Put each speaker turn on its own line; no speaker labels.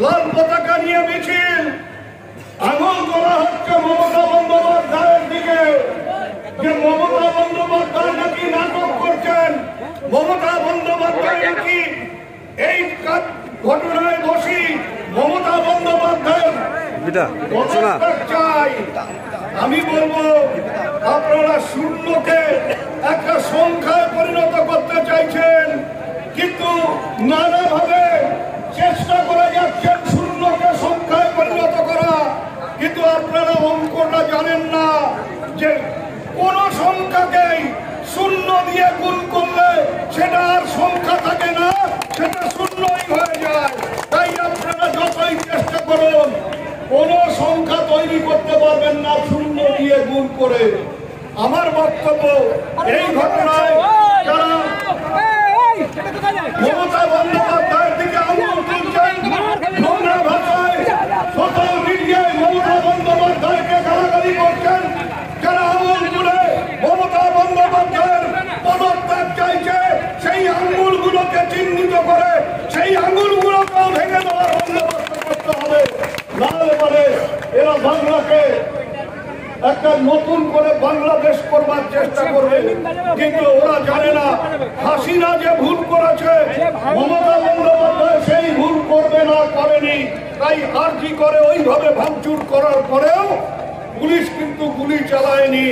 লাল পতাকা নিয়ে মিছিল, আঙুল করা হচ্ছে মমতা বন্দ্যোপাধ্যায়ের দিকে যে মমতা বন্দ্যোপাধ্যায় নাকি নাটক করছেন, মমতা বন্দ্যোপাধ্যায় নাকি এই ঘটনায় দোষী, মমতা বন্দ্যোপাধ্যায় চাই। আমি বলবো আপনারা শূন্যকে একটা সংখ্যায় পরিণত করতে চাইছেন, কিন্তু নানাভাবে চেষ্টা করে যাচ্ছেন শূন্যকে সংখ্যায় পরিণত করা, কিন্তু আপনারা অঙ্কটা জানেন না যে কোন সংখ্যাকেই শূন্য দিয়ে গুণ করলে সেটা আর সংখ্যা থাকে না, সেটা শূন্যই হয়ে যায়। তাই আপনারা যতই চেষ্টা করুন কোন সংখ্যা তৈরি করতে পারবেন না শূন্য দিয়ে গুণ করে। আমার বক্তব্য এই ঘটনায় যারা মমতা বন্দ্যোপাধ্যায়ের দিকে আঙুল তুলছেন, নোংরা ভাষায় সোশ্যাল মিডিয়ায় মমতা বন্দ্যোপাধ্যায়কে গালাগালি করছেন, যারা আঙুল তুলে মমতা বন্দ্যোপাধ্যায়ের পদত্যাগ চাইছে, সেই আঙুলগুলোকে চিহ্নিত করে সেই আঙুলগুলোকেও ভেঙে দেওয়ার বন্দোবস্ত করতে হবে। নাহলে পরে এরা বাংলাকে একটা নতুন করে বাংলাদেশ করবার চেষ্টা করবে, কিন্তু ওরা জানে না হাসিনা যে ভুল করেছে মমতা বন্দ্যোপাধ্যায় সেই ভুল করবে না, করেনি। তাই আরজি করে ওইভাবে ভাঙচুর করার পরেও পুলিশ কিন্তু গুলি চালায়নি।